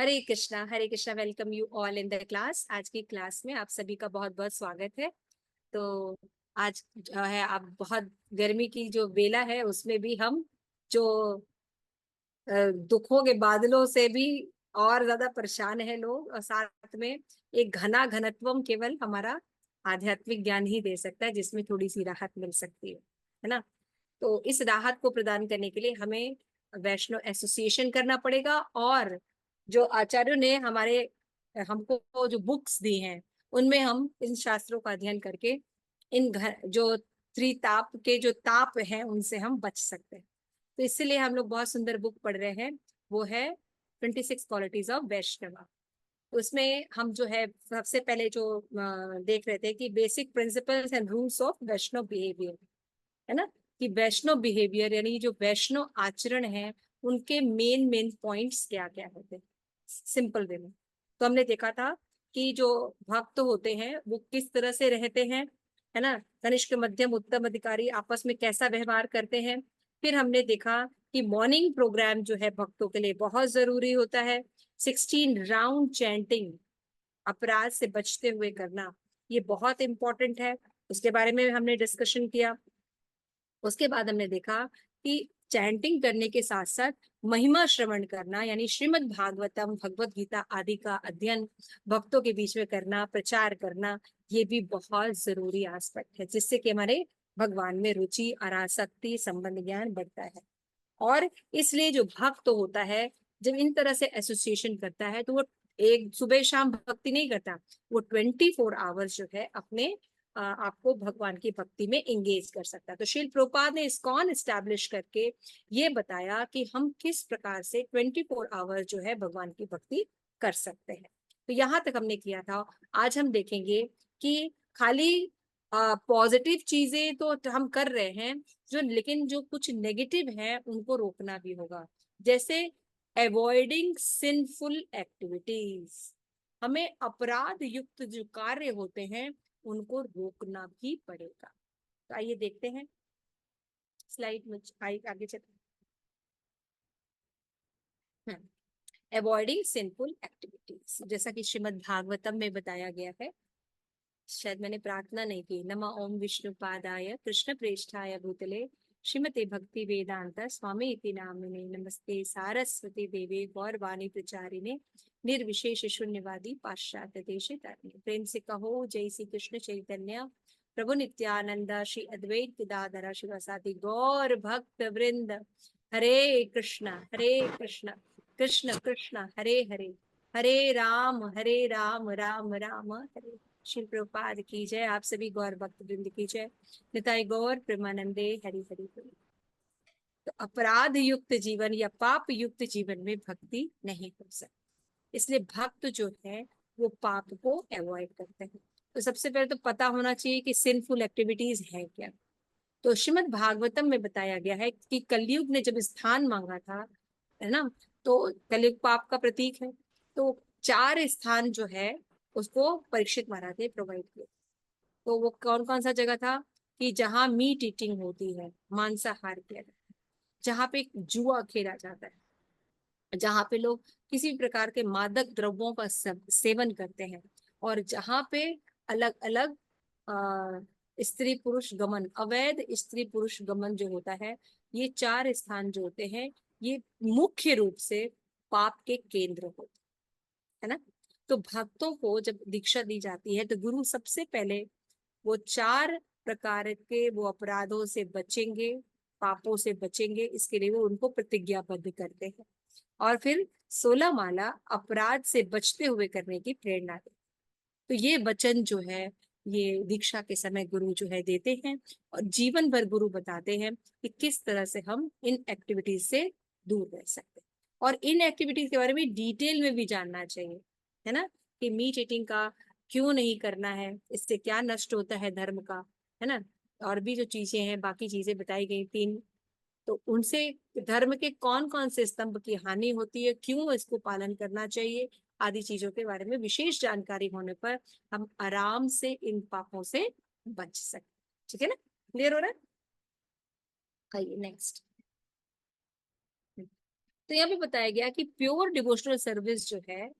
Hare Krishna. Welcome you all in the class. आज की class में आप सभी का बहुत बहुत स्वागत है। तो आज जो है, आप बहुत गर्मी की जो बेला है उसमें भी हम जो दुखों के बादलों से भी और ज्यादा परेशान है लोग, और साथ में एक घनत्वम केवल हमारा आध्यात्मिक ज्ञान ही दे सकता है जिसमें थोड़ी सी राहत मिल सकती है ना। तो इस राहत को प्रदान करने के लिए हमें वैष्णव एसोसिएशन करना पड़ेगा, और जो आचार्यों ने हमारे हमको जो बुक्स दी हैं उनमें हम इन शास्त्रों का अध्ययन करके इन जो त्रिताप के जो ताप हैं उनसे हम बच सकते हैं। तो इसीलिए हम लोग बहुत सुंदर बुक पढ़ रहे हैं, वो है 26 क्वालिटीज ऑफ वैष्णव। उसमें हम जो है सबसे पहले जो देख रहे थे कि basic principles and rules of Vaishnava behaviour, है ना। कि वैष्णव बिहेवियर यानी जो वैष्णव आचरण है उनके मेन मेन पॉइंट्स क्या क्या होते हैं सिंपल वे में। तो हमने देखा था कि जो भक्त होते हैं वो किस तरह से रहते हैं, है ना। कनिष्ठ मध्यम उत्तम अधिकारी आपस में कैसा व्यवहार करते हैं। फिर हमने देखा कि मॉर्निंग प्रोग्राम जो है भक्तों के लिए बहुत जरूरी होता है। 16 राउंड चैंटिंग, अपराध से बचते हुए करना, ये बहुत इंपॉर्टेंट है। उसके बारे में हमने डिस्कशन किया। उसके बाद हमने देखा कि चैंटिंग करने के साथ साथ महिमा श्रवण करना, यानी श्रीमद् भागवतम भगवत गीता आदि का अध्ययन भक्तों के बीच में करना, प्रचार करना, ये भी बहुत जरूरी एस्पेक्ट है जिससे कि हमारे भगवान में रुचि और आसक्ति संबंध ज्ञान बढ़ता है। और इसलिए जो भक्त होता है जब इन तरह से एसोसिएशन करता है तो वो एक सुबह शाम भक्ति नहीं करता, वो 24 आवर्स जो है अपने आपको भगवान की भक्ति में एंगेज कर सकता है। तो श्रील प्रभुपाद ने इस्कॉन एस्टैब्लिश करके ये बताया कि हम किस प्रकार से 24 आवर्स जो है भगवान की भक्ति कर सकते हैं। तो यहाँ तक हमने किया था। आज हम देखेंगे कि खाली पॉजिटिव चीजें तो हम कर रहे हैं, जो लेकिन जो कुछ नेगेटिव है उनको रोकना भी होगा। जैसे अवॉइडिंग सिंफुल एक्टिविटीज, हमें अपराध युक्त जो कार्य होते हैं उनको रोकना भी पड़ेगा। तो आइए देखते हैं स्लाइड में, आगे चलते हैं। अवॉइडिंग सिंफुल एक्टिविटीज, जैसा कि श्रीमद् भागवतम में बताया गया है। शायद मैंने प्रार्थना नहीं की। नमः ओम विष्णु पादाय कृष्ण प्रेष्ठाय भूतले श्रीमते भक्ति वेदांत स्वामी इति नामिने नमस्ते सारस्वती देवे गौरवाणी प्रचारिणे निर्विशेष शून्यवादी पाश्चात्य देशे तारिणे। प्रेम से कहो जय श्री कृष्ण चैतन्य प्रभु नित्यानंद श्री अद्वैत गदाधर शिवासादि गौर भक्त वृंद। हरे कृष्णा कृष्ण कृष्ण हरे हरे, हरे राम राम राम हरे। श्री प्रभुपाद की जय। आप सभी गौर भक्त वृंद की जय। निताई गौर प्रेमानंदे हरि हरि हरि। तो अपराध युक्त जीवन या पाप युक्त जीवन में भक्ति नहीं हो सकती, इसलिए भक्त जो है वो पाप को अवॉइड करते हैं। तो सबसे पहले तो पता होना चाहिए कि सिंफुल एक्टिविटीज है क्या। तो श्रीमद् भागवतम में बताया गया है कि कलयुग ने जब स्थान मांगा था, है ना, तो कलयुग पाप का प्रतीक है। तो 4 स्थान जो है उसको परीक्षित महाराज ने प्रोवाइड किया। तो वो कौन कौन सा जगह था कि जहाँ मीट ईटिंग होती है, मांसाहार किया जाता है, जहाँ पे जुआ खेला जाता है, जहाँ पे लोग किसी भी प्रकार के मादक द्रव्यों का सेवन करते हैं, और जहाँ पे अलग अलग स्त्री पुरुष गमन, अवैध स्त्री पुरुष गमन जो होता है, ये 4 स्थान जो होते हैं ये मुख्य रूप से पाप के केंद्र होते हैं, है ना। तो भक्तों को जब दीक्षा दी जाती है तो गुरु सबसे पहले वो 4 प्रकार के वो अपराधों से बचेंगे, पापों से बचेंगे, इसके लिए वो उनको प्रतिज्ञाबद्ध करते हैं, और फिर 16 माला अपराध से बचते हुए करने की प्रेरणा देते। तो ये वचन जो है ये दीक्षा के समय गुरु जो है देते हैं, और जीवन भर गुरु बताते हैं कि किस तरह से हम इन एक्टिविटीज से दूर रह सकते हैं। और इन एक्टिविटीज के बारे में डिटेल में भी जानना चाहिए, है ना, कि मीट ईटिंग का क्यों नहीं करना है, इससे क्या नष्ट होता है धर्म का, है ना। और भी जो चीजें हैं, बाकी चीजें बताई गई 3, तो उनसे धर्म के कौन कौन से स्तंभ की हानि होती है, क्यों इसको पालन करना चाहिए, आदि चीजों के बारे में विशेष जानकारी होने पर हम आराम से इन पापों से बच सकते। ठीक है ना, क्लियर हो रहा है। आइए नेक्स्ट। तो यहाँ पे बताया गया कि प्योर डिवोशनल सर्विस जो है,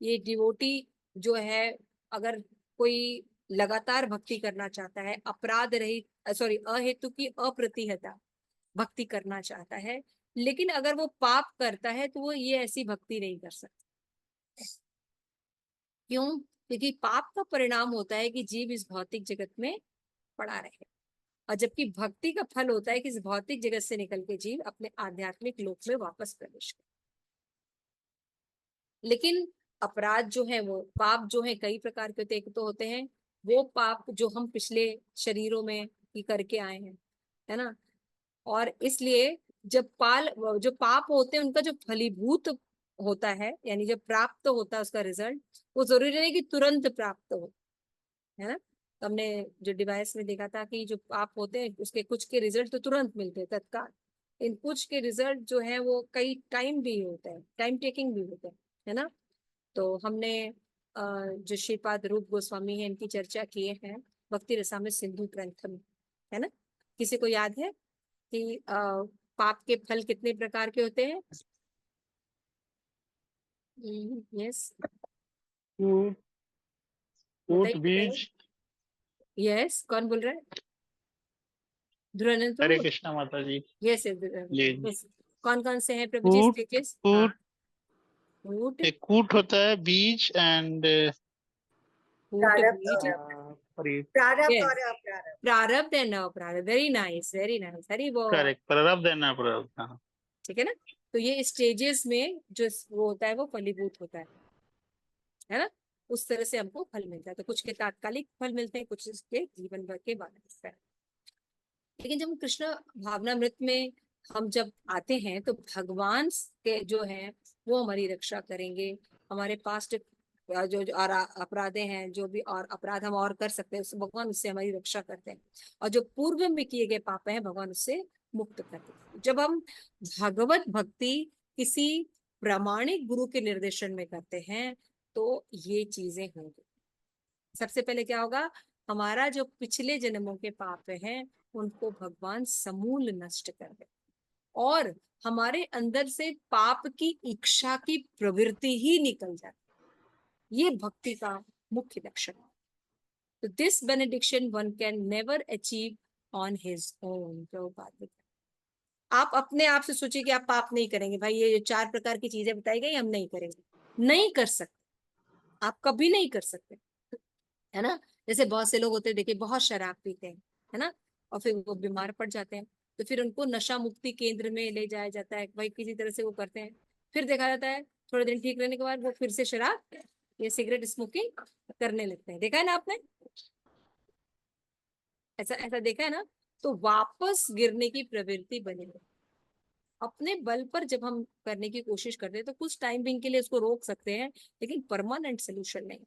ये डिवोटी जो है, अगर कोई लगातार भक्ति करना चाहता है, अपराध रहित, सॉरी, अहेतु की अप्रतिहता भक्ति करना चाहता है, लेकिन अगर वो पाप करता है तो वो ये ऐसी भक्ति नहीं कर सकता। क्यों? क्योंकि पाप का परिणाम होता है कि जीव इस भौतिक जगत में पड़ा रहे, और जबकि भक्ति का फल होता है कि इस भौतिक जगत से निकल के जीव अपने आध्यात्मिक लोक में वापस प्रवेश करे। लेकिन अपराध जो है, वो पाप जो है कई प्रकार के होते हैं। एक तो होते हैं वो पाप जो हम पिछले शरीरों में ही करके आए हैं, है ना। और इसलिए जब जो पाप होते हैं उनका जो फलीभूत होता है, यानी जब प्राप्त होता है उसका रिजल्ट, वो जरूरी नहीं कि तुरंत प्राप्त हो, है ना। तो हमने जो डिवाइस में देखा था कि जो पाप होते हैं उसके कुछ के रिजल्ट तो तुरंत मिलते हैं तत्काल, इन कुछ के रिजल्ट जो है वो कई टाइम भी होता है, टाइम टेकिंग भी होता है ना। तो हमने जो श्रीपाद रूप गोस्वामी है इनकी चर्चा किए हैं भक्ति रसामृत सिंधु ग्रंथ में, है ना। किसी को याद है कि पाप के फल कितने प्रकार के होते हैं? यस, कूट कूट बताइए बीज। बताइए। यस, कौन बोल रहा है? ध्रुवनंद तुम हरे बोल? कृष्णा माता जी। यस जी। यस। कौन कौन से हैं प्रभु जी कूट स्टेजेस? हाँ, कूट फूट, एक कूट होता है, बीज एंड फूट प्रारब्ध बीज, और सॉरी, प्रारब्ध यस, और अप्रारब्ध। प्रारब्ध एंड अप्रारब्ध। Very nice, very nice, Hari बोल। करेक्ट, प्रारब्ध एंड अप्रारब्ध। हाँ। ठीक है ना। तो ये स्टेजेस में जो वो होता है वो फलीभूत होता है ना। उस तरह से हमको फल मिलता है। तो कुछ के तात्कालिक फल मिलते हैं, कुछ के जीवन भर के बाद मिलता है। लेकिन जब हम कृष्ण भावनामृत में हम जब आते हैं तो भगवान के जो हैं वो हमारी रक्षा करेंगे। हमारे पास्ट जो जो अपराधे हैं, जो भी और अपराध हम और कर सकते हैं, उससे भगवान उससे हमारी रक्षा करते हैं। और जो पूर्व में किए गए पाप हैं भगवान उससे मुक्त करते हैं। जब हम भगवत भक्ति किसी प्रामाणिक गुरु के निर्देशन में करते हैं तो ये चीजें होंगी। सबसे पहले क्या होगा? हमारा जो पिछले जन्मों के पाप हैं उनको भगवान समूल नष्ट कर दे, और हमारे अंदर से पाप की इच्छा की प्रवृत्ति ही निकल जाती। ये भक्ति का मुख्य लक्षण है। तो this benediction one can never achieve on his own. जो बात बताई, आप अपने आप से सोचिए कि आप पाप नहीं करेंगे, भाई ये जो 4 प्रकार की चीजें बताई गई हम नहीं करेंगे, नहीं कर सकते, आप कभी नहीं कर सकते, है ना। जैसे बहुत से लोग होते हैं, देखिए, बहुत शराब पीते हैं, है ना, और फिर वो बीमार पड़ जाते हैं, तो फिर उनको नशा मुक्ति केंद्र में ले जाया जाता है, भाई किसी तरह से वो करते हैं। फिर देखा जाता है थोड़े दिन ठीक रहने के बाद वो फिर से शराब या सिगरेट स्मोकिंग करने लगते हैं। देखा है ना आपने? ऐसा ऐसा देखा है ना। तो वापस गिरने की प्रवृत्ति बनेगी। अपने बल पर जब हम करने की कोशिश करते हैं तो कुछ टाइम बिंग के लिए उसको रोक सकते हैं, लेकिन परमानेंट सोल्यूशन नहीं,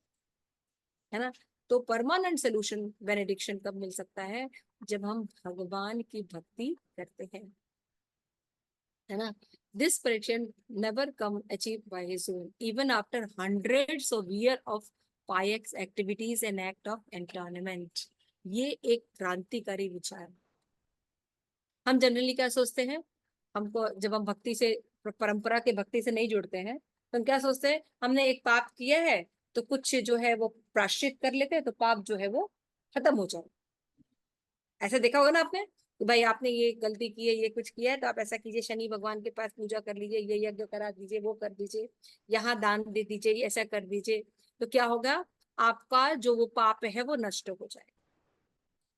है ना। तो परमानेंट सोल्यूशन बेनेडिक्शन कब मिल सकता है? जब हम भगवान की भक्ति करते हैं, है ना। This prediction never come achieved by his own, even after hundreds of years of pious activities and act of atonement। ये एक क्रांतिकारी विचार है। हम जनरली क्या सोचते हैं? हमको जब हम भक्ति से, परंपरा के भक्ति से नहीं जुड़ते हैं, तो हम क्या सोचते हैं? हमने एक पाप किया है तो कुछ जो है वो प्रायश्चित कर लेते हैं तो पाप जो है वो खत्म हो जाए। ऐसा देखा होगा ना आपने कि भाई आपने ये गलती की है, ये कुछ किया है, तो आप ऐसा कीजिए, शनि भगवान के पास पूजा कर लीजिए, ये यज्ञ करा दीजिए, वो कर दीजिए, यहाँ दान दे दीजिए, ऐसा कर दीजिए, तो क्या होगा? आपका जो वो पाप है वो नष्ट हो जाए।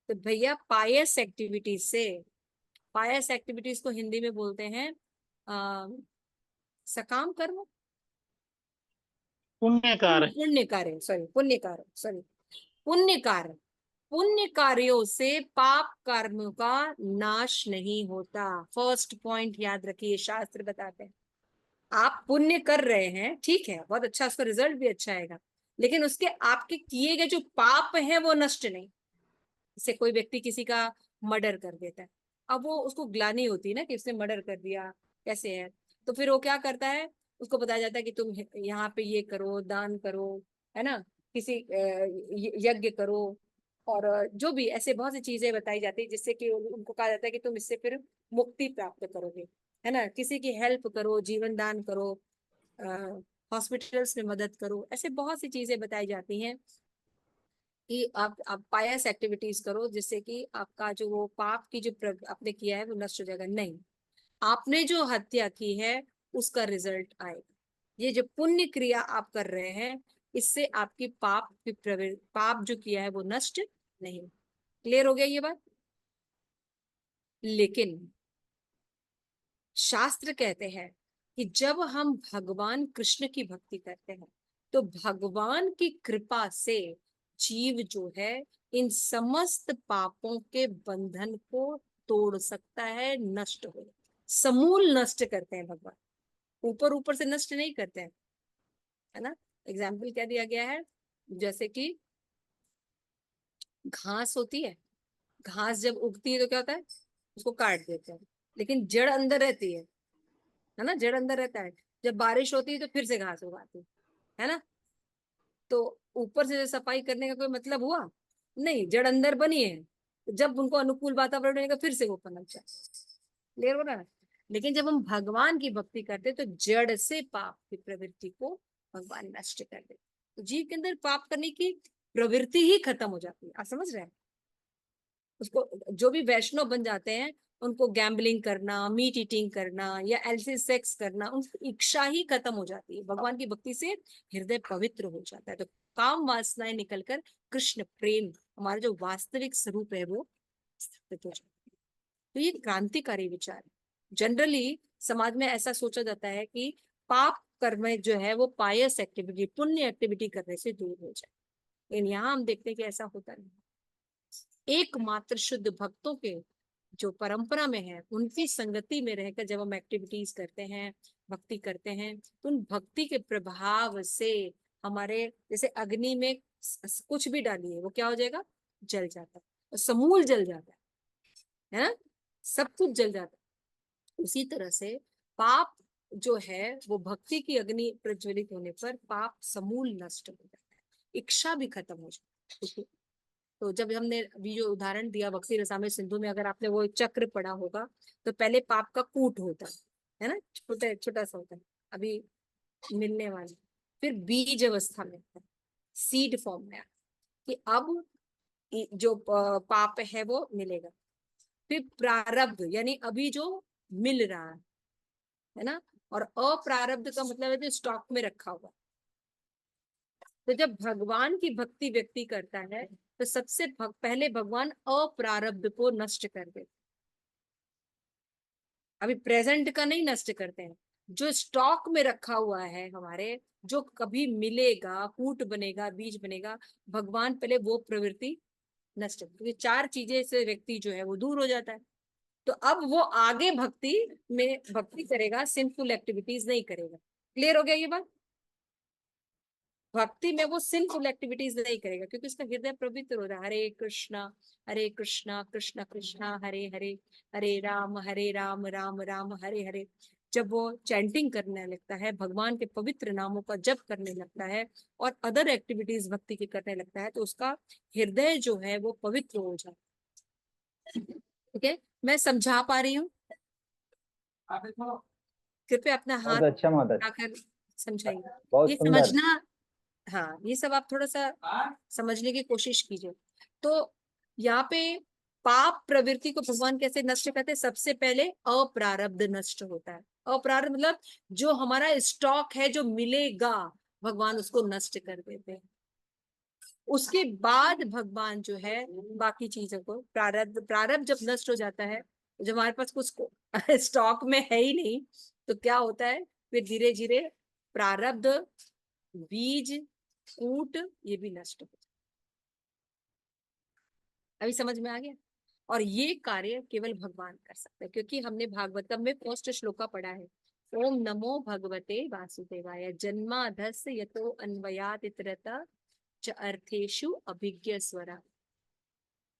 तो भैया पायस एक्टिविटीज से, पायस एक्टिविटीज को हिंदी में बोलते हैं आ, सकाम कर्म, पुण्य कार्य। पुण्य कार्य, सॉरी पुण्य कार्य, सॉरी पुण्य कार्य। पुण्य कार्यों से पाप कर्म का नाश नहीं होता। फर्स्ट पॉइंट याद रखिए, शास्त्र बताते हैं आप पुण्य कर रहे हैं, ठीक है, बहुत अच्छा, उसका रिजल्ट भी अच्छा आएगा, लेकिन उसके आपके किए गए जो पाप हैं वो नष्ट नहीं। जैसे कोई व्यक्ति किसी का मर्डर कर देता है, अब वो उसको ग्लानि होती है ना कि उसने मर्डर कर दिया, कैसे है, तो फिर वो क्या करता है? उसको बताया जाता है कि तुम यहाँ पे ये करो, दान करो, है ना, किसी यज्ञ करो, और जो भी ऐसे बहुत सी चीजें बताई जाती है जिससे कि उनको कहा जाता है कि तुम इससे फिर मुक्ति प्राप्त करोगे, है ना, किसी की हेल्प करो, जीवन दान करो, हॉस्पिटल्स में मदद करो, ऐसे बहुत सी चीजें बताई जाती हैं कि आप पायस एक्टिविटीज करो जिससे कि आपका जो वो पाप की जो आपने किया है वो नष्ट हो जाएगा। नहीं, आपने जो हत्या की है उसका रिजल्ट आएगा। ये जो पुण्य क्रिया आप कर रहे हैं इससे आपकी पाप की पाप जो किया है वो नष्ट नहीं। क्लियर हो गया ये बात? लेकिन शास्त्र कहते हैं कि जब हम भगवान कृष्ण की भक्ति करते हैं तो भगवान की कृपा से जीव जो है इन समस्त पापों के बंधन को तोड़ सकता है, नष्ट हो, समूल नष्ट करते हैं भगवान, ऊपर ऊपर से नष्ट नहीं करते हैं, है ना। एग्जाम्पल क्या दिया गया है, जैसे कि घास होती है, घास जब उगती है तो क्या होता है, उसको काट देते हैं, लेकिन जड़ अंदर रहती है ना, जड़ अंदर रहता है। जब बारिश होती है तो फिर से घास उगाती है ना। तो ऊपर से सफाई करने का कोई मतलब हुआ नहीं, जड़ अंदर बनी है, तो जब उनको अनुकूल वातावरण रहेगा फिर से वो पनप जाए। क्लियर हो रहा है? लेकिन जब हम भगवान की भक्ति करते तो जड़ से पाप की प्रवृत्ति को भगवान नष्ट कर देते, तो जीव के अंदर पाप करने की प्रवृत्ति ही खत्म हो जाती है। आप समझ रहे हैं? उसको जो भी वैष्णव बन जाते हैं उनको गैम्बलिंग करना, मीट ईटिंग करना या एलसी सेक्स करना, उनकी इच्छा ही खत्म हो जाती है। भगवान की भक्ति से हृदय पवित्र हो जाता है, तो काम वासनाएं निकलकर कृष्ण प्रेम हमारा जो वास्तविक स्वरूप है वो स्थापित हो जाता है। तो ये क्रांतिकारी विचार है। जनरली समाज में ऐसा सोचा जाता है कि पाप कर्म जो है वो पायस एक्टिविटी, पुण्य एक्टिविटी करने से दूर हो जाए, लेकिन यहाँ हम देखते हैं कि ऐसा होता नहीं। एकमात्र शुद्ध भक्तों के जो परंपरा में है उनकी संगति में रहकर जब हम एक्टिविटीज करते हैं, भक्ति करते हैं, तो उन भक्ति के प्रभाव से हमारे, जैसे अग्नि में कुछ भी डालिए वो क्या हो जाएगा, जल जाता है, और समूल जल जाता है ना, सब कुछ जल जाता है। उसी तरह से पाप जो है वो भक्ति की अग्नि प्रज्वलित होने पर पाप समूल नष्ट हो जाता है, इच्छा भी खत्म हो जाती है। तो जब हमने अभी जो उदाहरण दिया भक्ति रसामृत सिंधु में, अगर आपने वो चक्र पढ़ा होगा तो पहले पाप का कूट होता है ना, छोटा छोटा सा होता है, अभी मिलने वाला, फिर बीज अवस्था में आता है, सीड फॉर्म में आता है कि अब जो पाप है वो मिलेगा, फिर प्रारब्ध यानी अभी जो मिल रहा है ना, और अप्रारब्ध का मतलब है जो स्टॉक में रखा हुआ। तो जब भगवान की भक्ति व्यक्ति करता है तो सबसे पहले भगवान अप्रारब्ध को नष्ट कर देते, अभी प्रेजेंट का नहीं नष्ट करते हैं, जो स्टॉक में रखा हुआ है हमारे, जो कभी मिलेगा, कूट बनेगा, बीज बनेगा, भगवान पहले वो प्रवृत्ति नष्ट, क्योंकि चार चीजें से व्यक्ति जो है वो दूर हो जाता है। तो अब वो आगे भक्ति में भक्ति करेगा, सिंफुल एक्टिविटीज नहीं करेगा। क्लियर हो गया ये बात? भक्ति में वो सिंफुल एक्टिविटीज नहीं करेगा क्योंकि उसका हृदय पवित्र हो रहा है। हरे कृष्णा कृष्ण कृष्णा हरे हरे, हरे राम राम राम हरे हरे। जब वो चैंटिंग करने लगता है, भगवान के पवित्र नामों का जप करने लगता है और अदर एक्टिविटीज भक्ति की करने लगता है तो उसका हृदय जो है वो पवित्र हो जाता है। ठीक है, मैं समझा पा रही हूँ? कृपया अपना हाथ बहुत अच्छा माता जी, उठाकर समझाइए। बहुत ये सुंदर। समझना, हाँ ये सब आप थोड़ा सा समझने की कोशिश कीजिए। तो यहाँ पे पाप प्रवृत्ति को भगवान कैसे नष्ट करते हैं? सबसे पहले अप्रारब्ध नष्ट होता है। अप्रारब्ध मतलब जो हमारा स्टॉक है, जो मिलेगा, भगवान उसको नष्ट कर देते हैं। उसके बाद भगवान जो है बाकी चीजों को, प्रारब्ध जब नष्ट हो जाता है, जब हमारे पास कुछ स्टॉक में है ही नहीं, तो क्या होता है, फिर धीरे धीरे प्रारब्ध, बीज, कूट, ये भी नष्ट हो जाए। अभी समझ में आ गया? और ये कार्य केवल भगवान कर सकते हैं, क्योंकि हमने भागवतम में फर्स्ट श्लोका पढ़ा है, ओम नमो भगवते वासुदेवाय जन्माधस्य यतो अन्वयात इतरतः च अर्थेषु अभिज्ञ स्वरा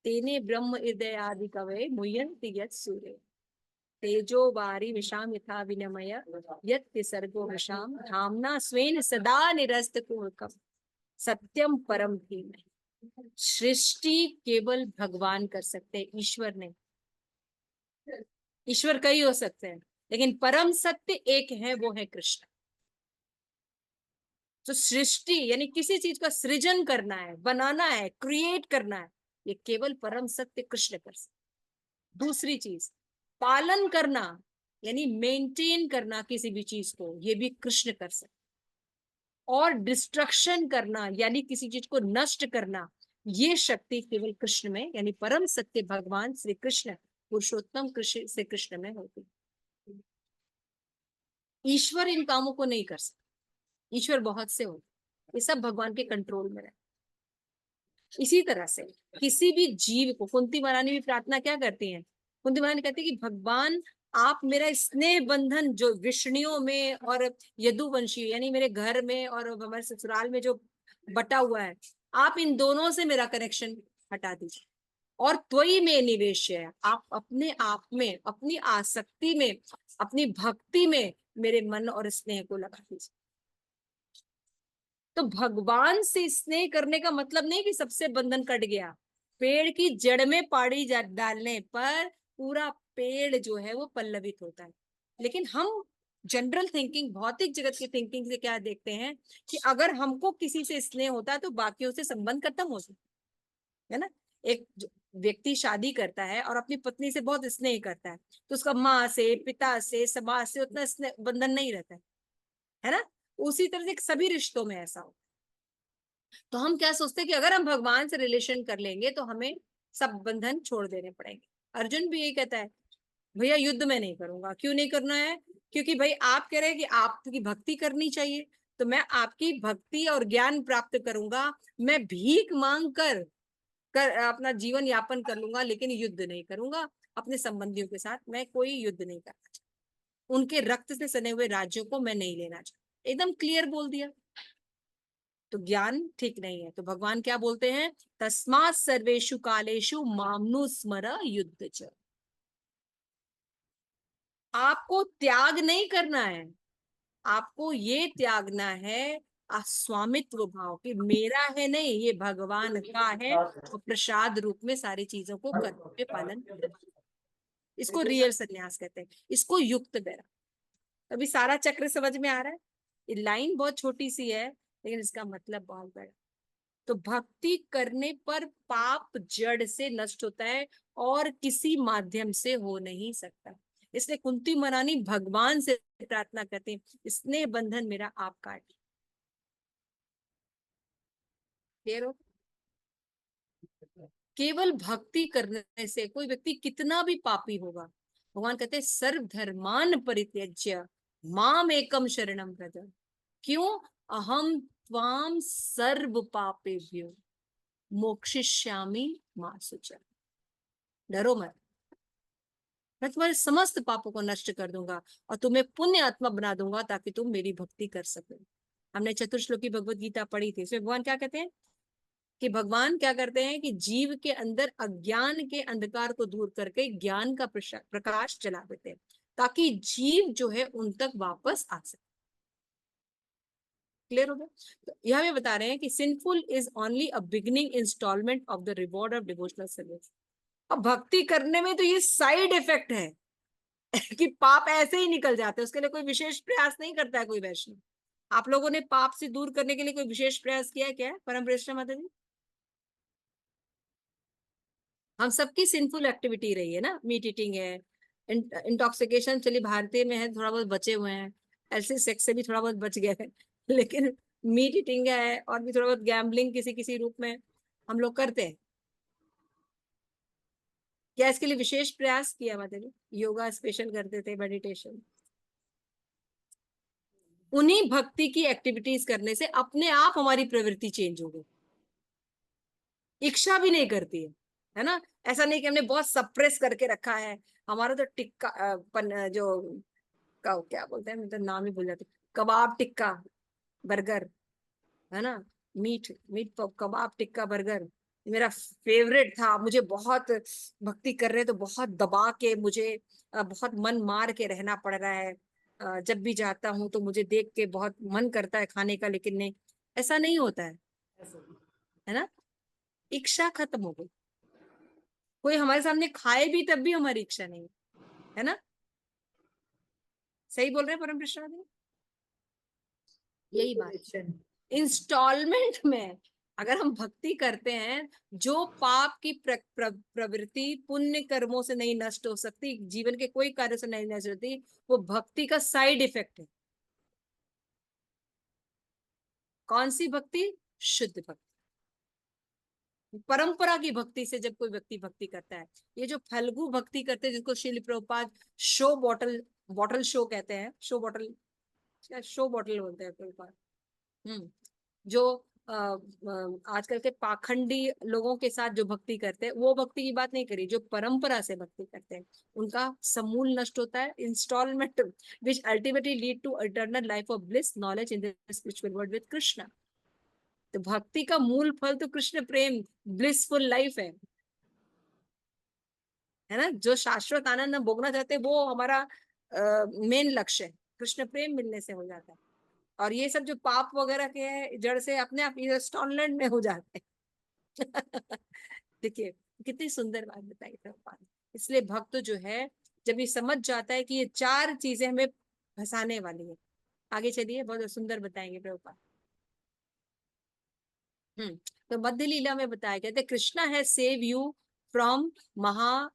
तेने ब्रह्म हृदय आदि कवये मुह्यन्ति यत् सूर्य तेजो वारी विशाम यथा विनिमय यत् सर्गो विशाम धाम्ना स्वेन सदा निरस्त कुहकम् सत्यम परम धीमहि। सृष्टि केवल भगवान कर सकते हैं, ईश्वर नहीं। ईश्वर कई हो सकते हैं, लेकिन परम सत्य एक है, वो है कृष्ण। तो सृष्टि यानी किसी चीज का सृजन करना है, बनाना है, क्रिएट करना है, ये केवल परम सत्य कृष्ण कर सकते। दूसरी चीज, पालन करना यानी मेंटेन करना किसी भी चीज को, ये भी कृष्ण कर सकते। और डिस्ट्रक्शन करना यानी किसी चीज को नष्ट करना, ये शक्ति केवल कृष्ण में यानी परम सत्य भगवान श्री कृष्ण, पुरुषोत्तम कृष्ण से कृष्ण में होती। ईश्वर इन कामों को नहीं कर सकता, ईश्वर बहुत से होते, ये सब भगवान के कंट्रोल में रहते। इसी तरह से किसी भी जीव को, कुंती महारानी भी प्रार्थना क्या करती हैं, कुंती महारानी कहती है कि भगवान आप मेरा स्नेह बंधन जो विष्णुओं में और यदुवंशी यानी मेरे घर में और हमारे ससुराल में जो बटा हुआ है, आप इन दोनों से मेरा कनेक्शन हटा दीजिए और त्वयि में निवेश है, आप अपने आप में, अपनी आसक्ति में, अपनी भक्ति में मेरे मन और स्नेह को लगा दीजिए। तो भगवान से स्नेह करने का मतलब नहीं कि सबसे बंधन कट गया। पेड़ की जड़ में पाड़ी डालने पर पूरा पेड़ जो है वो पल्लवित होता है। लेकिन हम जनरल थिंकिंग, भौतिक जगत की थिंकिंग से क्या देखते हैं कि अगर हमको किसी से स्नेह होता है तो बाकियों से संबंध खत्म हो सकता है ना। एक व्यक्ति शादी करता है और अपनी पत्नी से बहुत स्नेह करता है, तो उसका माँ से, पिता से, समाज से उतना स्नेह बंधन नहीं रहता है ना। उसी तरह से सभी रिश्तों में ऐसा हो। तो हम क्या सोचते हैं कि अगर हम भगवान से रिलेशन कर लेंगे तो हमें सब बंधन छोड़ देने पड़ेंगे। अर्जुन भी यही कहता है, भैया युद्ध में नहीं करूंगा। क्यों नहीं करना है? क्योंकि भाई आप कह रहे हैं कि आपकी भक्ति करनी चाहिए, तो मैं आपकी भक्ति और ज्ञान प्राप्त करूंगा, मैं भीख मांग कर अपना जीवन यापन कर लूंगा, लेकिन युद्ध नहीं करूंगा। अपने संबंधियों के साथ मैं कोई युद्ध नहीं करना चाहता, उनके रक्त से सने हुए राज्यों को मैं नहीं लेना चाहता। एकदम क्लियर बोल दिया। तो ज्ञान ठीक नहीं है। तो भगवान क्या बोलते हैं, तस्मात् सर्वेषु कालेषु मामनु स्मर युद्ध च। आपको त्याग नहीं करना है, आपको ये त्यागना है स्वामित्व भाव कि मेरा है नहीं, ये भगवान का है, तो प्रसाद रूप में सारी चीजों को कर्तव्य पालन करना। इसको रियल संन्यास कहते हैं, इसको युक्त वैराग्य। अभी सारा चक्र समझ में आ रहा है? ये लाइन बहुत छोटी सी है लेकिन इसका मतलब बहुत बड़ा। तो भक्ति करने पर पाप जड़ से नष्ट होता है और किसी माध्यम से हो नहीं सकता। इसलिए कुंती महारानी भगवान से प्रार्थना करते हैं, स्नेह बंधन मेरा आप काट। क्लियर हो? केवल भक्ति करने से कोई व्यक्ति कितना भी पापी होगा, भगवान कहते हैं सर्व धर्मान परित्यज्य माम एकम शरणम व्रज। क्यों? अहम त्वाम सर्व पापेभ्यो मोक्षिष्यामि मा शुचः। डरो मत, मैं तुम्हारे समस्त पापों को नष्ट कर दूंगा और तुम्हें पुण्य आत्मा बना दूंगा ताकि तुम मेरी भक्ति कर सको। हमने चतुर्श्लोकी भगवत गीता पढ़ी थी, इसमें भगवान क्या कहते हैं कि भगवान क्या करते हैं कि जीव के अंदर अज्ञान के अंधकार को दूर करके ज्ञान का प्रकाश जला देते हैं ताकि जीव जो है उन तक वापस आ सके। क्लियर हो गया? तो यह भी बता रहे हैं कि sinful is only a beginning instalment of the reward of devotional service. अब भक्ति करने में तो ये साइड इफेक्ट है कि पाप ऐसे ही निकल जाते हैं, उसके लिए कोई विशेष प्रयास नहीं करता है कोई वैष्णव। आप लोगों ने पाप से दूर करने के लिए कोई विशेष प्रयास किया है क्या, परम वैष्णव माता जी? हम सबकी सिंफुल एक्टिविटी रही है ना, मीट ईटिंग है, इंटॉक्सिकेशन चलिए भारतीय में है, थोड़ा बहुत बचे हुए हैं, ऐसे सेक्स से भी थोड़ा बहुत बच गए हैं लेकिन मीट ईटिंग है और भी थोड़ा बहुत गैम्बलिंग किसी किसी रूप में हम लोग करते हैं। क्या इसके लिए विशेष प्रयास किया माता जी? योगा स्पेशल करते थे, मेडिटेशन। उन्हीं भक्ति की एक्टिविटीज करने से अपने आप हमारी प्रवृत्ति चेंज हो गई, इच्छा भी नहीं करती है ना। ऐसा नहीं कि हमने बहुत सप्रेस करके रखा है। हमारा तो टिक्का जो क्या बोलते हैं, मैं तो नाम ही भूल जाती, कबाब टिक्का बर्गर, है ना, मीट मीट कबाब टिक्का बर्गर मेरा फेवरेट था। मुझे बहुत भक्ति कर रहे तो बहुत दबा के मुझे बहुत मन मार के रहना पड़ रहा है। जब भी जाता हूँ तो मुझे देख के बहुत मन करता है खाने का, लेकिन नहीं, ऐसा नहीं होता है ना। इच्छा खत्म हो गई, कोई हमारे सामने खाए भी तब भी हमारी इच्छा नहीं है ना। सही बोल रहे हैं परम कृष्णा जी? यही बात, इंस्टॉलमेंट में अगर हम भक्ति करते हैं, जो पाप की प्रवृत्ति पुण्य कर्मों से नहीं नष्ट हो सकती, जीवन के कोई कार्य से नहीं नष्ट होती, वो भक्ति का साइड इफेक्ट है। कौन सी भक्ति? शुद्ध भक्ति। परंपरा की भक्ति से जब कोई व्यक्ति भक्ति करता है, ये जो फल्गु भक्ति करते हैं जिसको Srila Prabhupada show bottle bottle show कहते हैं, शो बॉटल, शो बॉटल बोलते हैं प्रभुपाद। जो आजकल के पाखंडी लोगों के साथ जो भक्ति करते हैं, वो भक्ति की बात नहीं करी। जो परंपरा से भक्ति करते हैं उनका समूल नष्ट होता है। Instalment which ultimately lead to eternal life of bliss knowledge in the spiritual world with Krishna. तो भक्ति का मूल फल तो कृष्ण प्रेम, ब्लिसफुल लाइफ है ना। जो शाश्वत आनंद हम भोगना चाहते हैं वो हमारा मेन लक्ष्य है। कृष्ण प्रेम मिलने से हो जाता है। और ये सब जो पाप वगैरह के हैं, जड़ से अपने आप इंस्टॉलमेंट में हो जाते हैं। देखिए कितनी सुंदर बात बताई प्रभुपाद ने। इसलिए भक्त जो है, जब ये समझ जाता है कि ये चार चीजें हमें फंसाने वाली है, आगे चलिए बहुत सुंदर बताएंगे प्रभुपाद। तो मध्य लीला में बताया गया था, Krishna has save you from महा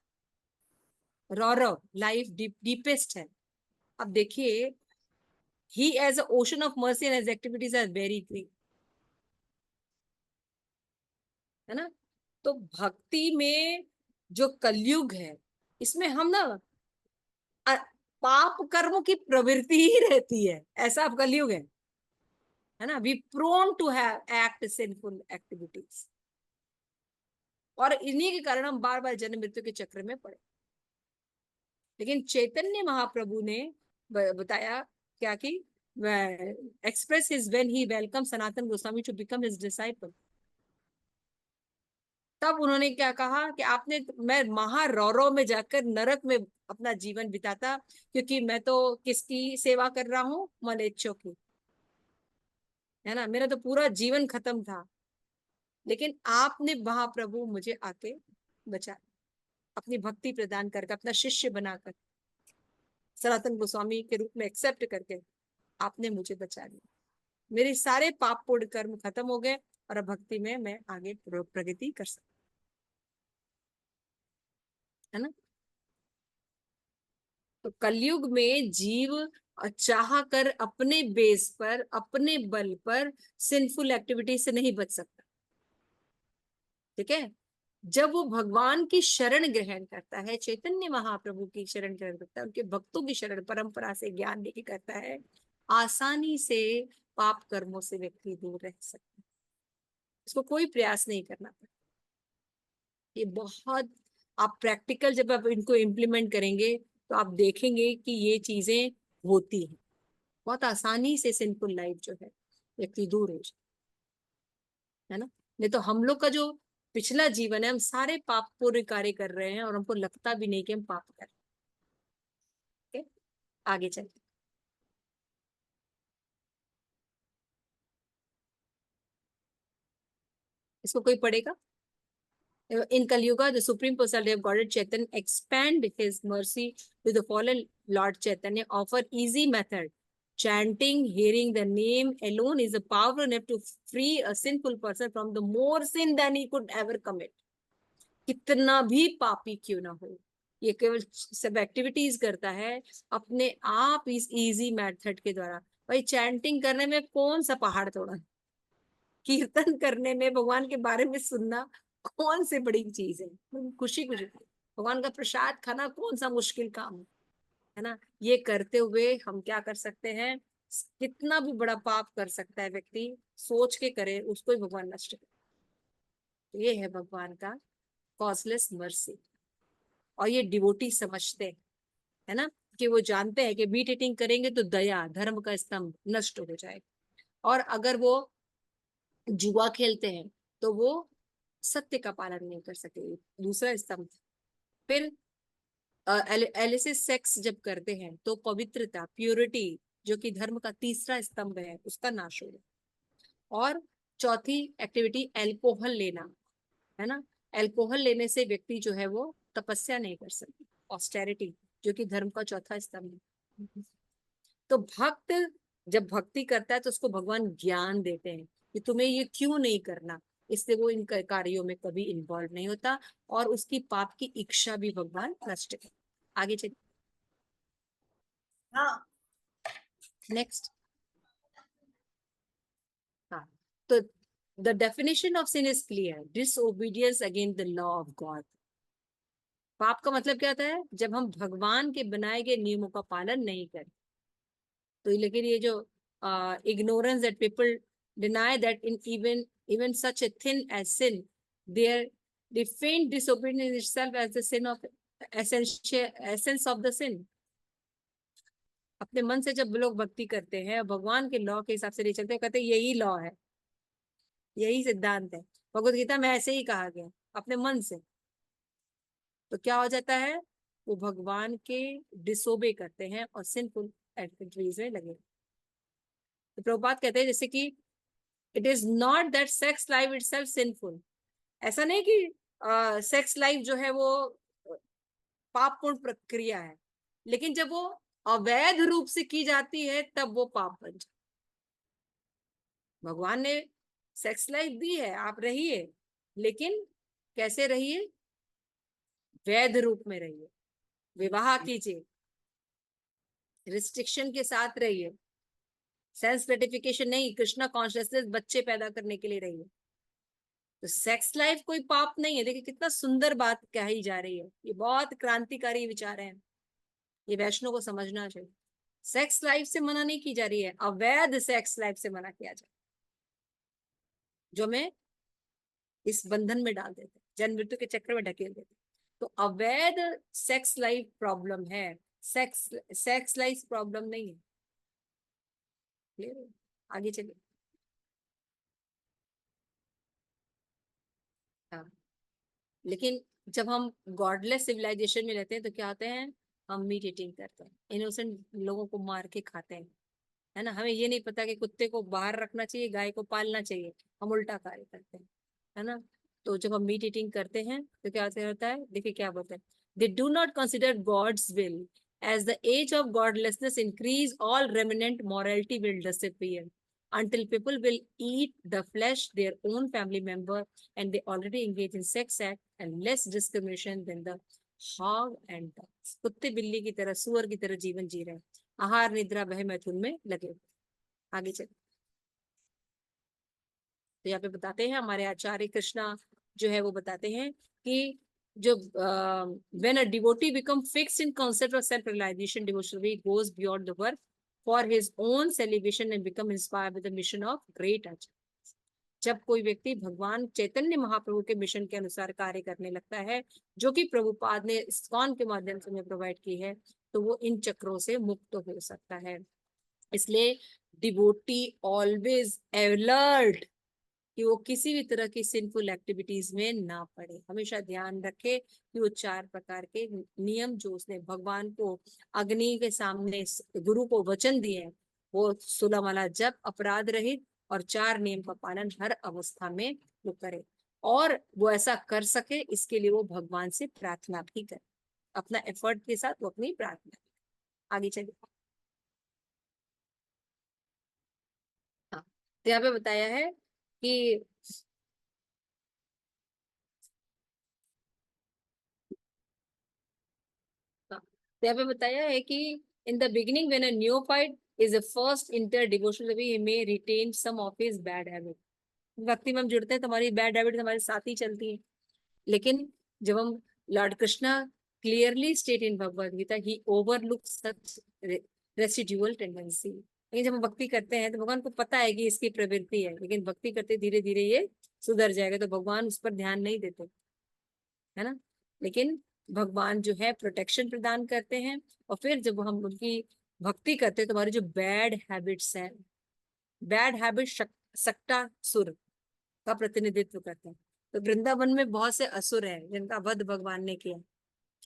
रौरव, लाइफ डीपेस्ट है। अब देखिए, he as an ocean of mercy and his activities are very great, है ना। तो भक्ति में जो कलयुग है, इसमें हम ना पाप कर्म की प्रवृत्ति ही रहती है, ऐसा अब कलयुग है ना। We prone to have act sinful activities, और इन्हीं के कारण हम बार बार जन्म मृत्यु के चक्र में पड़े। लेकिन चैतन्य महाप्रभु ने बताया क्या कि express his when he welcome Sanatana Goswami to become his disciple. तब उन्होंने क्या कहा कि आपने, मैं महारौरव में जाकर नरक में अपना जीवन बिताता, क्योंकि मैं तो किसकी सेवा कर रहा हूँ? मलेच्छों की, है ना। मेरा तो पूरा जीवन खत्म था, लेकिन आपने महाप्रभु मुझे आके बचा, अपनी भक्ति प्रदान करके, अपना शिष्य बनाकर, सनातन गोस्वामी के रूप में एक्सेप्ट करके आपने मुझे बचा लिया। मेरे सारे पाप पुण्य कर्म खत्म हो गए, और अब भक्ति में मैं आगे प्रगति कर सकता, है ना। तो कलयुग में जीव चाह कर अपने बेस पर, अपने बल पर सिंफुल एक्टिविटी से नहीं बच सकता, ठीक है। जब वो भगवान की शरण ग्रहण करता है, चैतन्य महाप्रभु की शरण ग्रहण करता है, उनके भक्तों की शरण, परंपरा से ज्ञान लेके करता है, आसानी से पाप कर्मों से व्यक्ति दूर रह सकता है। इसको कोई प्रयास नहीं करना पड़ता। ये बहुत, आप प्रैक्टिकल जब आप इनको इम्प्लीमेंट करेंगे तो आप देखेंगे कि ये चीजें होती हैं। बहुत आसानी से सिंपल लाइफ जो है व्यक्ति दूर हो जाए, है ना। नहीं तो हम लोग का जो पिछला जीवन है, हम सारे पाप पूर्ण कार्य कर रहे हैं और हमको लगता भी नहीं कि हम पाप कर रहे हैं। आगे चलते, इसको कोई पढ़ेगा? In Kali-yuga, the Supreme Personality of Godhead Chaitanya expand his mercy to the fallen Lord Chaitanya, offer easy method. Chanting, hearing the name alone is a powerful enough to free a sinful person from the more sin than he could ever commit. कितना भी पापी क्यों ना हो, ये केवल सब activities करता है अपने आप इस इजी मेथड के द्वारा। भाई चैंटिंग करने में कौन सा पहाड़ तोड़ा है? कीर्तन करने में, भगवान के बारे में सुनना कौन से बड़ी चीज है? खुशी खुशी भगवान का प्रसाद खाना कौन सा मुश्किल काम है ना। ये करते हुए हम क्या कर सकते हैं? कितना भी बड़ा पाप कर सकता है व्यक्ति, सोच के करे उसको ही भगवान नष्ट करे। तो ये है भगवान का कॉजलेस मर्सी। और ये डिवोटी समझते हैं, है ना, कि वो जानते हैं कि मीट ईटिंग करेंगे तो दया, धर्म का स्तंभ नष्ट हो जाएगा, और अगर वो जुआ खेलते हैं तो वो सत्य का पालन नहीं कर सके, दूसरा स्तंभ। फिर एलिसिस सेक्स जब करते हैं तो पवित्रता, प्योरिटी, जो कि धर्म का तीसरा स्तंभ है, उसका नाश हो। और चौथी एक्टिविटी एल्कोहल लेना, है ना। एल्कोहल लेने से व्यक्ति जो है वो तपस्या नहीं कर सकती, ऑस्टेरिटी, जो कि धर्म का चौथा स्तंभ है। तो भक्त जब भक्ति करता है तो उसको भगवान ज्ञान देते हैं कि तुम्हें ये क्यों नहीं करना, इसलिए वो इन कार्यों में कभी इन्वॉल्व नहीं होता और उसकी पाप की इच्छा भी भगवान नष्ट कर। आगे चलिए। हाँ, नेक्स्ट। हाँ, तो the definition of sin is clear, disobedience against the law of God. पाप का मतलब क्या होता है? जब हम भगवान के बनाए गए नियमों का पालन नहीं करते। तो लेकिन ये जो ignorance that people deny that in even such a thing as sin, they feign disobedience itself as the sin of essence of the sin. अपने मन से जब लोग भक्ति करते हैं भगवान के लॉ के हिसाब से नहीं चलते, कहते यही लॉ है, यही सिद्धांत है, भगवत गीता में ऐसे ही कहा गया, अपने मन से। तो क्या हो जाता है? वो भगवान के डिसोबे करते हैं और सिंफुल एक्टिविटीज में लगे। तो प्रभुपाद कहते हैं जैसे कि it is not that sex life itself sinful. ऐसा नहीं कि सेक्स लाइफ जो है वो पापपूर्ण प्रक्रिया है, लेकिन जब वो अवैध रूप से की जाती है तब वो पाप बन जाती। भगवान ने सेक्स लाइफ दी है, आप रहिए, लेकिन कैसे रहिए? वैध रूप में रहिए, विवाह कीजिए, रिस्ट्रिक्शन के साथ रहिए, सेंस ग्रेटिफिकेशन नहीं, कृष्णा कॉन्शियसनेस बच्चे पैदा करने के लिए रहिए। तो सेक्स लाइफ कोई पाप नहीं है। देखिए कितना सुंदर बात कही जा रही है, ये बहुत क्रांतिकारी विचार है, ये वैष्णव को समझना चाहिए। सेक्स लाइफ से मना नहीं की जा रही है, अवैध सेक्स लाइफ से मना किया जाए, जो हमें इस बंधन में डाल देते, जन्म मृत्यु के चक्र में ढकेल देते। तो अवैध सेक्स लाइफ प्रॉब्लम है, सेक्स लाइफ प्रॉब्लम नहीं है। क्लियर है? आगे चलिए। हाँ, लेकिन जब हम गॉडलेस सिविलाइजेशन में रहते हैं तो क्या होते हैं? हम मीट ईटिंग करते हैं, इनोसेंट लोगों को मार के खाते हैं, है ना। हमें ये नहीं पता कि कुत्ते को बाहर रखना चाहिए, गाय को पालना चाहिए, हम उल्टा कार्य करते हैं, है ना। तो जब हम मीट ईटिंग करते हैं तो क्या होता है? देखिए क्या बोलते हैं, they do not consider God's will as the age of godlessness increase all remnant morality will disappear until people will eat the flesh their own family member and they already engage in sex act and less discrimination than the hog and dogs। कुत्ते बिल्ली की तरह, सुअर की तरह जीवन जी रहे हैं, आहार निद्रा वह मैथुन में लगे हुए। आगे चल। तो यहाँ पे बताते हैं हमारे आचार्य कृष्णा जो है वो बताते हैं कि जो when a devotee become fixed in concept of self realization, devotional goes beyond the work for his own salvation and become inspired with the mission of great आचार्य। जब कोई व्यक्ति भगवान चैतन्य महाप्रभु के मिशन के अनुसार कार्य करने लगता है, जो कि प्रभुपाद ने इस्कॉन के माध्यम से हमें प्रोवाइड की है, तो वो इन चक्रों से मुक्त हो सकता है। इसलिए डिवोटी ऑलवेज अलर्ट कि वो किसी भी तरह की सिंफुल एक्टिविटीज में ना पड़े, हमेशा ध्यान रखे कि वो 4 प्रकार के नियम जो उसने भगवान को अग्नि के सामने गुरु को वचन दिए हैं, वो 16 माला जप, अपराध रहित और 4 नियम का पालन हर अवस्था में वो करे। और वो ऐसा कर सके इसके लिए वो भगवान से प्रार्थना भी करे, अपना एफर्ट के साथ वो अपनी प्रार्थना। आगे चलिए। हाँ, तो यहाँ पे बताया है कि तो यहाँ पे बताया है कि in the beginning when a neophyte is the first enter devotional way, he may retain some of his bad habit. भक्ति में हम जुड़ते हैं तो हमारी बैड हैबिट हमारे साथ ही चलती है, लेकिन जब हम Lord Krishna clearly state in Bhagavad Gita he overlook such residual tendency. लेकिन जब हम भक्ति करते हैं तो भगवान को पता है कि इसकी प्रवृत्ति है, लेकिन भक्ति करते धीरे धीरे ये सुधर जाएगा, तो भगवान उस पर ध्यान नहीं देते, है ना। लेकिन भगवान जो है प्रोटेक्शन प्रदान करते हैं, और फिर जब हम उनकी भक्ति करते हैं तो हमारी जो बैड हैबिट्स हैं, बैड हैबिट सक्टा सुर का प्रतिनिधित्व करते हैं। तो वृंदावन में बहुत से असुर हैं जिनका वध भगवान ने किया,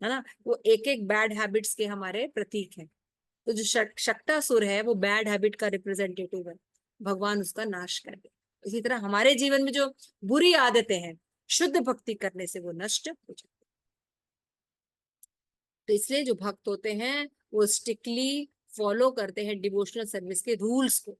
है ना। वो एक एक बैड हैबिट्स के हमारे प्रतीक हैं। तो जो शक्टासुर है वो बैड हैबिट का रिप्रेजेंटेटिव है, भगवान उसका नाश कर दे। इसी तरह हमारे जीवन में जो बुरी आदतें हैं, शुद्ध भक्ति करने से वो नष्ट हो जाती है। तो इसलिए जो भक्त होते हैं वो स्ट्रिक्टली फॉलो करते हैं डिवोशनल सर्विस के रूल्स को,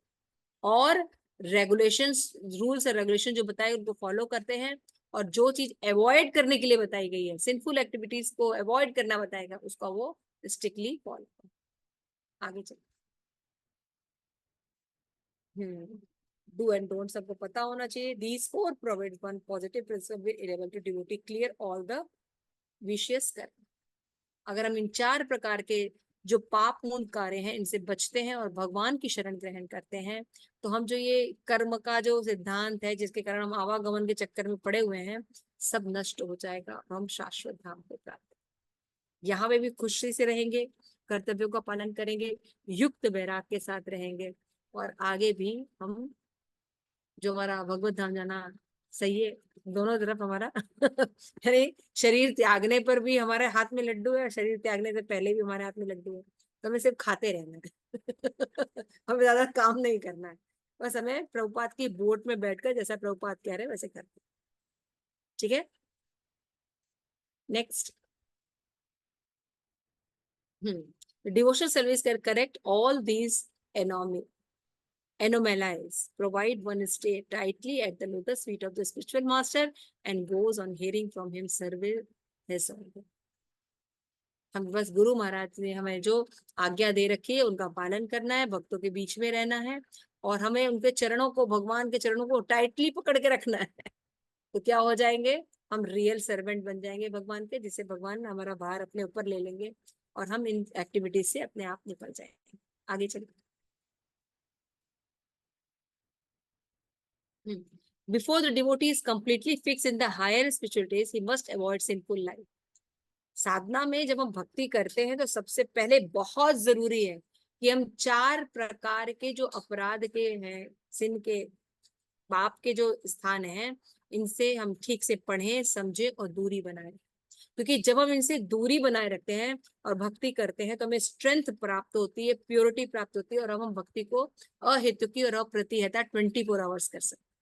और रेगुलेशंस, रूल्स और रेगुलेशन जो बताए उनको फॉलो करते हैं, और जो चीज अवॉइड करने के लिए बताई गई है, सिंफुल एक्टिविटीज को अवॉइड करना बताएगा, उसका वो स्ट्रिक्टली फॉलो करें। आगे चलो। डू एंड डोंट सबको पता होना चाहिए। These four provide one positive principle enable to devotee clear all the vicious karma. अगर हम इन 4 प्रकार के जो पाप मूल कार्य हैं इनसे बचते हैं और भगवान की शरण ग्रहण करते हैं, तो हम जो ये कर्म का जो सिद्धांत है जिसके कारण हम आवागमन के चक्कर में पड़े हुए हैं, सब नष्ट हो जाएगा और हम शाश्वत धाम को प्राप्त, यहाँ पे भी खुशी से रहेंगे, कर्तव्यों का पालन करेंगे, युक्त वैराग के साथ रहेंगे, और आगे भी हम जो हमारा भगवत धाम जाना सही है, दोनों तरफ हमारा यानी शरीर त्यागने पर भी हमारे हाथ में लड्डू है, और शरीर त्यागने से पहले भी हमारे हाथ में लड्डू है, तो हमें सिर्फ खाते रहना है हमें ज्यादा काम नहीं करना है, बस हमें प्रभुपाद की बोट में बैठकर जैसा प्रभुपाद कह रहे हैं वैसे करते, ठीक है। Next, devotional service can correct all these anomalies, provide one stay tightly at the lotus feet of the spiritual master and goes on hearing from him service his order. हम बस गुरु महाराज ने हमें जो आज्ञा दे रखी है उनका पालन करना है, भक्तों के बीच में रहना है, और हमें उनके चरणों को, भगवान के चरणों को टाइटली पकड़ के रखना है तो क्या हो जाएंगे, हम रियल सर्वेंट बन जाएंगे भगवान के, जिससे भगवान हमारा भार अपने ऊपर ले लेंगे और हम इन एक्टिविटीज से अपने आप निकल जाएंगे। आगे चलिए। Before the devotee is completely fixed in the higher spiritualities, he must avoid sinful life. साधना में जब हम भक्ति करते हैं तो सबसे पहले बहुत जरूरी है कि हम 4 प्रकार के जो अपराध के हैं, सिन के, पाप के जो स्थान हैं, इनसे हम ठीक से पढ़ें, समझें और दूरी बनाएं, क्योंकि जब हम इनसे दूरी बनाए रखते हैं और भक्ति करते हैं तो हमें स्ट्रेंथ प्राप्त होती है, प्योरिटी प्राप्त होती है, और हम भक्ति को अहेतुकी और अप्रतिहता 24 आवर्स कर सकते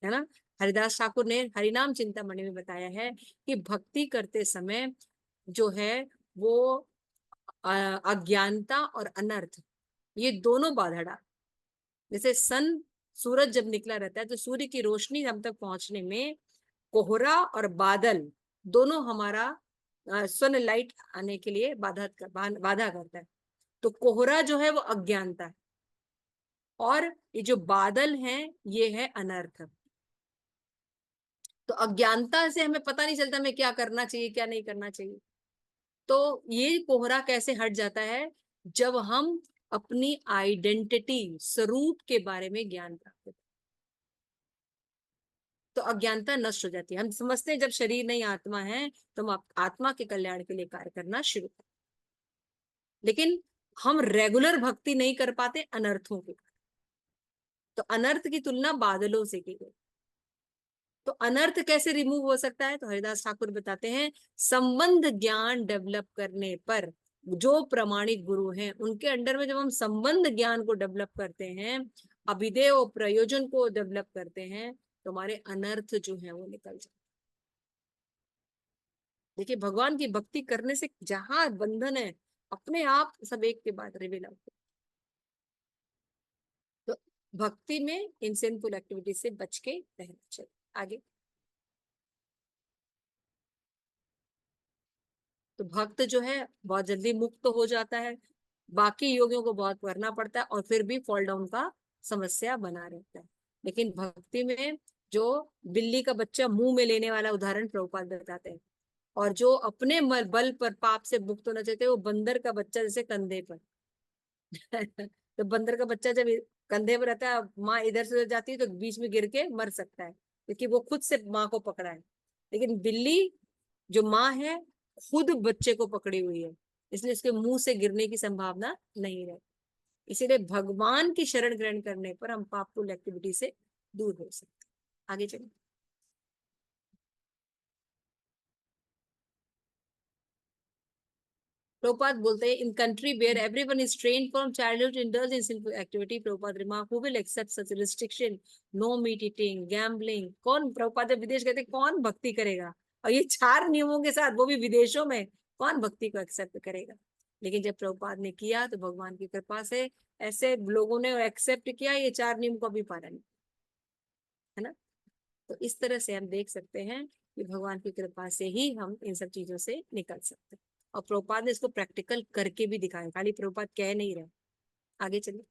है ना। हरिदास ठाकुर ने हरिनाम चिंतामणि में बताया है कि भक्ति करते समय जो है वो अज्ञानता और अनर्थ, ये दोनों बाधा डाल, जैसे सूरज जब निकला रहता है तो सूर्य की रोशनी हम तक पहुंचने में कोहरा और बादल दोनों हमारा सन लाइट आने के लिए बाधा करता है। तो कोहरा जो है वो अज्ञानता है, और ये जो बादल हैं ये है अनर्थ। तो अज्ञानता से हमें पता नहीं चलता हमें क्या करना चाहिए क्या नहीं करना चाहिए। तो ये कोहरा कैसे हट जाता है, जब हम अपनी आइडेंटिटी, स्वरूप के बारे में ज्ञान प्राप्त करते, तो अज्ञानता नष्ट हो जाती है। हम समझते हैं जब शरीर नहीं आत्मा है तो हम आत्मा के कल्याण के लिए कार्य करना शुरू करें, लेकिन हम रेगुलर भक्ति नहीं कर पाते अनर्थों के, तो अनर्थ की तुलना बादलों से की गई। तो अनर्थ कैसे रिमूव हो सकता है, तो हरिदास ठाकुर बताते हैं, संबंध ज्ञान डेवलप करने पर जो प्रमाणिक गुरु हैं उनके अंडर में जब हम संबंध ज्ञान को डेवलप करते हैं, अभिधेय और प्रयोजन को डेवलप करते हैं, तो हमारे अनर्थ जो है वो निकल जाते। देखिए भगवान की भक्ति करने से जहां बंधन है अपने आप सब एक के बाद रिवील होते, तो भक्ति में इन सिंफुल एक्टिविटी से बच के रहना चाहिए। आगे, तो भक्त जो है बहुत जल्दी मुक्त हो जाता है, बाकी योगियों को बहुत करना पड़ता है और फिर भी फॉल डाउन का समस्या बना रहता है। लेकिन भक्ति में जो बिल्ली का बच्चा मुंह में लेने वाला उदाहरण प्रभुपाद बताते हैं, और जो अपने बल पर पाप से मुक्त होना चाहते हैं वो बंदर का बच्चा जैसे कंधे पर तो बंदर का बच्चा जब कंधे पर रहता है, माँ इधर से उधर जाती है तो बीच में गिर के मर सकता है क्योंकि वो खुद से माँ को पकड़ा है। लेकिन बिल्ली जो माँ है खुद बच्चे को पकड़ी हुई है, इसलिए इसके मुंह से गिरने की संभावना नहीं रहती। इसीलिए भगवान की शरण ग्रहण करने पर हम पापफुल एक्टिविटी से दूर हो सकते हैं। आगे चलिए। Prabhupada बोलते हैं, in country where everyone is trained from childhood to indulge in sinful activity, Prabhupada remark, who will accept such restriction, no meat eating, gambling, कौन, प्रभुपाद विदेश कहते कौन भक्ति करेगा, और ये 4 नियमों के साथ वो भी विदेशों में, कौन भक्ति को एक्सेप्ट करेगा। लेकिन जब प्रभुपाद ने किया तो भगवान की कृपा से ऐसे लोगों ने एक्सेप्ट किया, ये 4 नियम का भी पालन, है ना। तो इस तरह से हम देख सकते हैं कि भगवान की कृपा से ही हम इन सब चीजों से निकल सकते हैं। और प्रभुपाद ने इसको प्रैक्टिकल करके भी दिखाया, खाली प्रभुपाद कह नहीं रहे। आगे चलिए।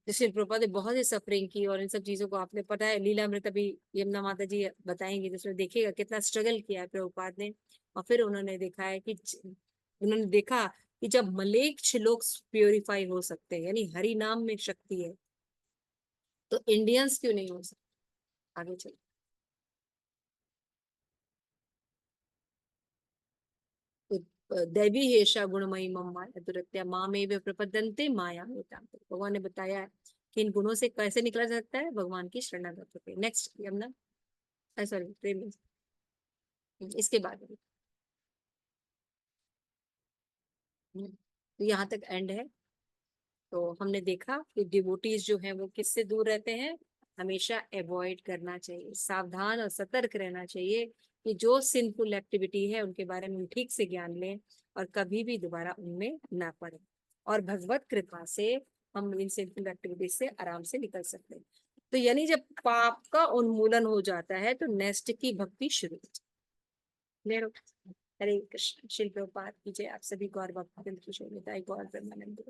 जैसे प्रभुपाद ने बहुत ही सफरिंग की, और इन सब चीजों को आपने पता है लीलामृत अभी यमुना माता जी बताएंगे, जिसमें देखिएगा कितना स्ट्रगल किया है प्रभुपाद ने। और फिर उन्होंने देखा है कि उन्होंने देखा कि जब मलेच्छ लोग प्योरीफाई हो सकते हैं, यानी हरि नाम में शक्ति है, तो इंडियंस क्यों नहीं हो सकते। आगे चलिए। दैवी हेषा गुणमयी मम माया दुरत्या मामेव प्रपद्यन्ते माया मेताम। भगवान ने बताया है कि इन गुणों से कैसे निकला जा सकता है, भगवान की शरणागत होकर। नेक्स्ट यमुना, सॉरी प्रेम, इसके बाद में। तो यहाँ तक एंड है। तो हमने देखा कि डिवोटीज जो हैं वो किससे दूर रहते हैं, हमेशा अवॉइड करना चाहिए, सावधान और सतर्क रहना चाहिए कि जो सिंफुल एक्टिविटी है उनके बारे में ठीक से ज्ञान लें और कभी भी दोबारा उनमें ना पड़े। और भगवत कृपा से हम इन सिंफुल एक्टिविटीज से आराम से निकल सकते हैं। तो यानी जब पाप का उन्मूलन हो जाता है तो नेक्स्ट की भक्ति शुरू हो जाती है। हरे कृष्ण। शिल प्रभुपाद की जय। आप सभी गौर भक्त गौर प्रेमानंद।